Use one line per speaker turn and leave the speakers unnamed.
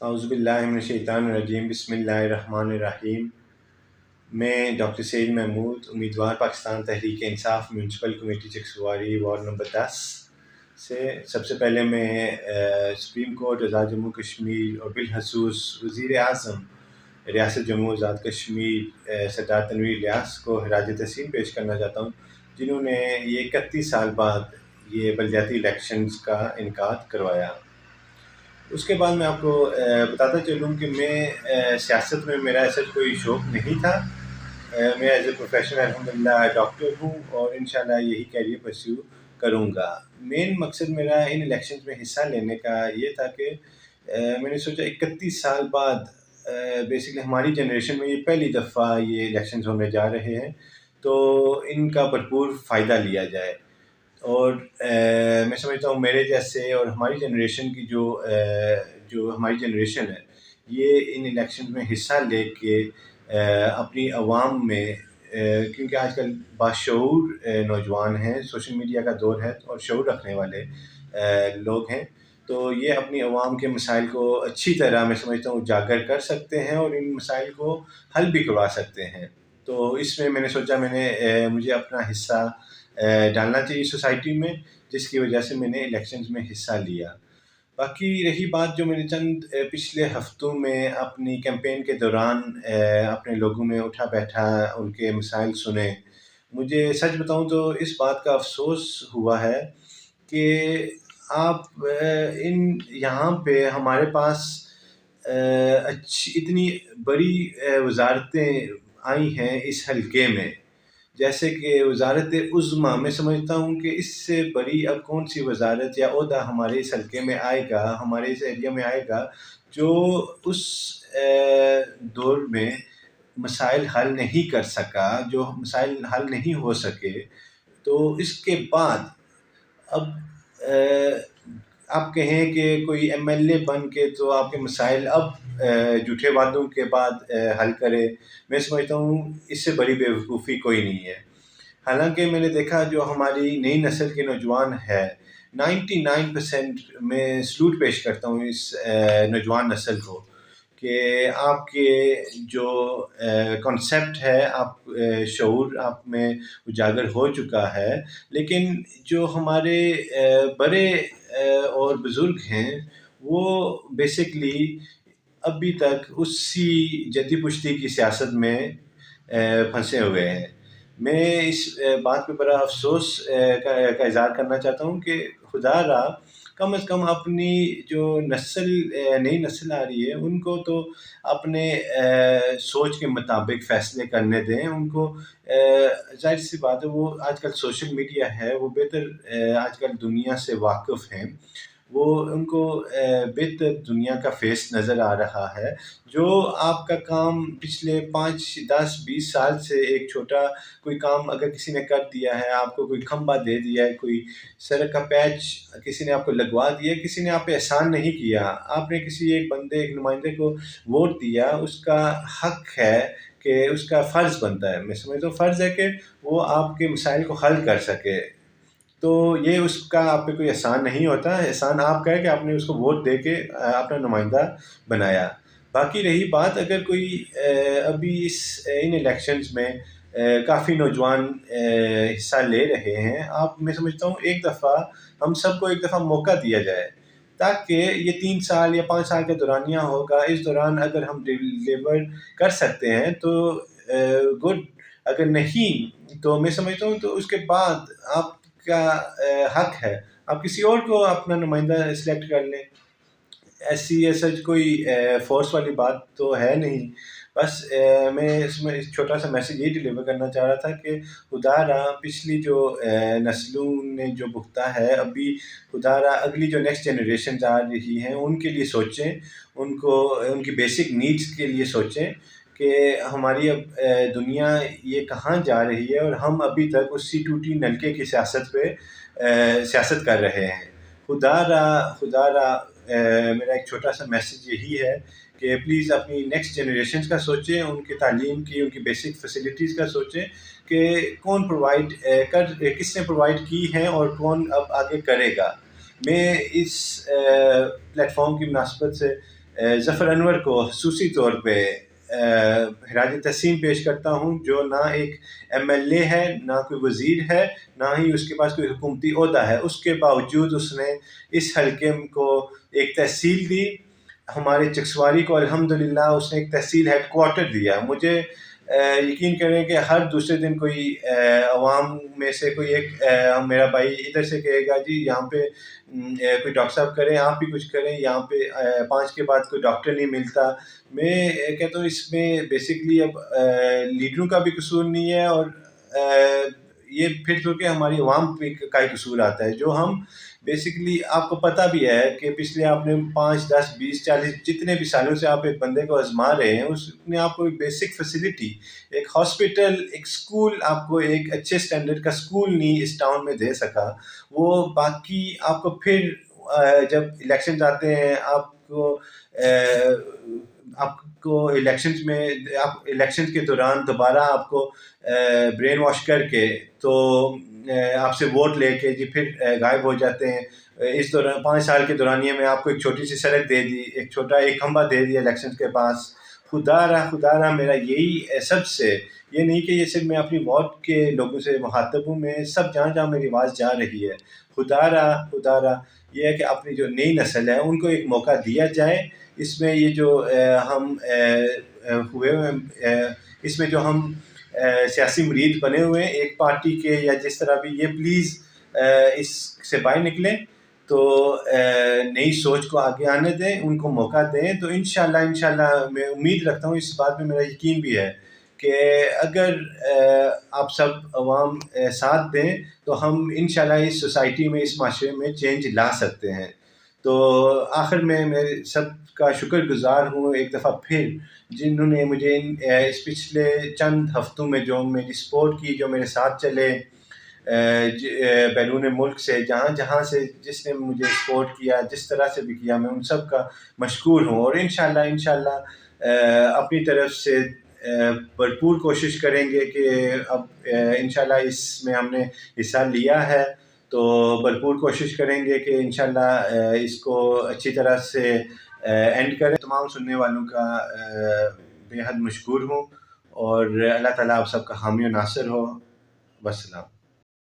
اعوذ باللہ من الشیطان الرجیم، بسم اللہ الرحمن الرحیم۔ میں ڈاکٹر سید محمود، امیدوار Pakistan Tehreek Insaf municipal committee Chakswari ward number 10 سے سب سے پہلے میں سپریم کورٹ آزاد جموں کشمیر اور بالخصوص وزیر اعظم ریاست جموں آزاد کشمیر سردار تنویر الیاس کو خراج تحسین پیش کرنا چاہتا ہوں، جنہوں نے یہ 31 سال بعد یہ بلدیاتی الیکشنز کا انعقاد کروایا۔ اس کے بعد میں آپ کو بتاتا چلوں کہ میں سیاست میں میرا ایسا کوئی شوق نہیں تھا۔ میں ایز اے پروفیشنل الحمدللہ ڈاکٹر ہوں اور انشاءاللہ یہی کیریئر پرسیو کروں گا۔ مین مقصد میرا ان الیکشنز میں حصہ لینے کا یہ تھا کہ میں نے سوچا 31 سال بعد بیسکلی ہماری جنریشن میں یہ پہلی دفعہ یہ الیکشنز ہونے جا رہے ہیں، تو ان کا بھرپور فائدہ لیا جائے۔ اور میں سمجھتا ہوں میرے جیسے اور ہماری جنریشن کی جو ہماری جنریشن ہے، یہ ان الیکشن میں حصہ لے کے اپنی عوام میں، کیونکہ آج کل باشعور نوجوان ہیں، سوشل میڈیا کا دور ہے اور شعور رکھنے والے لوگ ہیں، تو یہ اپنی عوام کے مسائل کو اچھی طرح میں سمجھتا ہوں اجاگر کر سکتے ہیں اور ان مسائل کو حل بھی کروا سکتے ہیں۔ تو اس میں نے سوچا مجھے اپنا حصہ ڈالنا چاہیے سوسائٹی میں، جس کی وجہ سے میں نے الیکشنز میں حصہ لیا۔ باقی رہی بات جو میں نے چند پچھلے ہفتوں میں اپنی کیمپین کے دوران اپنے لوگوں میں اٹھا بیٹھا ان کے مسائل سنے، مجھے سچ بتاؤں تو اس بات کا افسوس ہوا ہے کہ آپ یہاں پہ ہمارے پاس اتنی بڑی وزارتیں آئی ہیں اس حلقے میں، جیسے کہ وزارت عظمیٰ۔ میں سمجھتا ہوں کہ اس سے بڑی اب کون سی وزارت یا عہدہ ہمارے اس حلقے میں آئے گا، ہمارے اس ایریا میں آئے گا، جو اس دور میں مسائل حل نہیں کر سکا، جو مسائل حل نہیں ہو سکے۔ تو اس کے بعد اب آپ کہیں کہ کوئی ایم ایل اے بن کے تو آپ کے مسائل اب جھوٹے وعدوں کے بعد حل کرے، میں سمجھتا ہوں اس سے بڑی بیوقوفی کوئی نہیں ہے۔ حالانکہ میں نے دیکھا جو ہماری نئی نسل کے نوجوان ہے، 99% میں سلوٹ پیش کرتا ہوں اس نوجوان نسل کو، کہ آپ کے جو کنسیپٹ ہے، آپ شعور آپ میں اجاگر ہو چکا ہے، لیکن جو ہمارے بڑے اور بزرگ ہیں وہ بیسکلی ابھی تک اسی جدی پشتی کی سیاست میں پھنسے ہوئے ہیں۔ میں اس بات پہ بڑا افسوس کا اظہار کرنا چاہتا ہوں کہ خدا را کم از کم اپنی جو نئی نسل آ رہی ہے ان کو تو اپنے سوچ کے مطابق فیصلے کرنے دیں۔ ان کو ظاہر سی بات ہے، وہ آج کل سوشل میڈیا ہے، وہ بہتر آج کل دنیا سے واقف ہیں، وہ ان کو بہتر دنیا کا فیس نظر آ رہا ہے۔ جو آپ کا کام پچھلے 5 10 20 سال سے ایک چھوٹا کوئی کام اگر کسی نے کر دیا ہے، آپ کو کوئی کھمبا دے دیا ہے، کوئی سڑک کا پیچ کسی نے آپ کو لگوا دیا، کسی نے آپ پہ احسان نہیں کیا، آپ نے کسی ایک بندے ایک نمائندے کو ووٹ دیا، اس کا حق ہے کہ اس کا فرض بنتا ہے، میں سمجھتا ہوں فرض ہے کہ وہ آپ کے مسائل کو حل کر سکے۔ تو یہ اس کا آپ پہ کوئی احسان نہیں ہوتا، احسان آپ کا ہے کہ آپ نے اس کو ووٹ دے کے اپنا نمائندہ بنایا۔ باقی رہی بات اگر کوئی ابھی ان الیکشنز میں کافی نوجوان حصہ لے رہے ہیں، میں سمجھتا ہوں ایک دفعہ ہم سب کو ایک دفعہ موقع دیا جائے، تاکہ یہ 3 سال یا 5 سال کا دورانیہ ہوگا، اس دوران اگر ہم ڈیلیور کر سکتے ہیں تو گڈ، اگر نہیں تو میں سمجھتا ہوں تو اس کے بعد آپ کا حق ہے آپ کسی اور کو اپنا نمائندہ سلیکٹ کر لیں۔ ایسا کوئی فورس والی بات تو ہے نہیں، بس میں اس میں چھوٹا سا میسیج یہ ڈیلیور کرنا چاہ رہا تھا کہ خدا را پچھلی جو نسلوں نے جو بھگتا ہے، ابھی خدا را اگلی جو نیکسٹ جنریشنز آ رہی ہیں ان کے لیے سوچیں، ان کی بیسک نیڈز کے لیے سوچیں کہ ہماری اب دنیا یہ کہاں جا رہی ہے، اور ہم ابھی تک اسی ٹوٹی نلکے کی سیاست کر رہے ہیں۔ خدا را میرا ایک چھوٹا سا میسیج یہی ہے کہ پلیز اپنی نیکسٹ جنریشنز کا سوچیں، ان کی تعلیم کی، ان کی بیسک فیسلٹیز کا سوچیں کہ کون کس نے پرووائڈ کی ہیں اور کون اب آگے کرے گا۔ میں اس پلیٹ فارم کی مناسبت سے ظفر انور کو خصوصی طور پہ خراج تحسین پیش کرتا ہوں، جو نہ ایک ایم ایل اے ہے، نہ کوئی وزیر ہے، نہ ہی اس کے پاس کوئی حکومتی عہدہ ہے، اس کے باوجود اس نے اس حلقے کو ایک تحصیل دی. ہمارے چکسواری کو الحمدللہ اس نے ایک تحصیل ہیڈ کوارٹر دیا. مجھے یقین کریں کہ ہر دوسرے دن کوئی عوام میں سے کوئی ایک میرا بھائی ادھر سے کہے گا جی یہاں پہ کوئی ڈاکٹر صاحب کریں، آپ بھی کچھ کریں، یہاں پہ 5 کے بعد کوئی ڈاکٹر نہیں ملتا. میں کہتا ہوں اس میں بیسکلی اب لیڈروں کا بھی قصور نہیں ہے، اور یہ پھر چونکہ ہماری عوام کا ہی قصور آتا ہے، جو ہم بیسکلی آپ کو پتہ بھی ہے کہ پچھلے آپ نے 5 10 20 40 جتنے بھی سالوں سے آپ ایک بندے کو آزما رہے ہیں، اس نے آپ کو ایک بیسک فیسلٹی، ایک ہاسپٹل، ایک سکول، آپ کو ایک اچھے سٹینڈرڈ کا سکول نہیں اس ٹاؤن میں دے سکا. وہ باقی آپ کو پھر جب الیکشنز آتے ہیں، آپ کو الیکشنز میں الیکشنز کے دوران دوبارہ آپ کو برین واش کر کے تو آپ سے ووٹ لے کے جی پھر غائب ہو جاتے ہیں. اس دوران 5 سال کے دورانیے میں آپ کو ایک چھوٹی سی سڑک دے دی، ایک چھوٹا ایک کھمبا دے دیا الیکشنز کے پاس. خدا رہا میرا یہی سب سے، یہ نہیں کہ یہ صرف میں اپنی وارڈ کے لوگوں سے مخاطب ہوں، میں سب جہاں جہاں میری آواز جا رہی ہے، خدا رہا یہ ہے کہ اپنی جو نئی نسل ہے ان کو ایک موقع دیا جائے. اس میں یہ جو ہم ہوئے اس میں جو ہم سیاسی مرید بنے ہوئے ہیں ایک پارٹی کے یا جس طرح بھی، یہ پلیز اس سے باہر نکلیں، تو نئی سوچ کو آگے آنے دیں، ان کو موقع دیں. تو انشاءاللہ میں امید رکھتا ہوں، اس بات میں میرا یقین بھی ہے کہ اگر آپ سب عوام ساتھ دیں تو ہم انشاءاللہ اس سوسائٹی میں، اس معاشرے میں چینج لا سکتے ہیں. تو آخر میں سب کا شکر گزار ہوں ایک دفعہ پھر، جنہوں نے مجھے اس پچھلے چند ہفتوں میں جو میری سپورٹ کی، جو میرے ساتھ چلے بیرون ملک سے، جہاں جہاں سے جس نے مجھے سپورٹ کیا، جس طرح سے بھی کیا، میں ان سب کا مشکور ہوں. اور انشاءاللہ اپنی طرف سے بھرپور کوشش کریں گے کہ اب انشاءاللہ اس میں ہم نے حصہ لیا ہے تو بھرپور کوشش کریں گے کہ انشاءاللہ اس کو اچھی طرح سے اینڈ کریں. تمام سننے والوں کا بے حد مشکور ہوں، اور اللہ تعالیٰ آپ سب کا حامی و ناصر ہو. والسلام.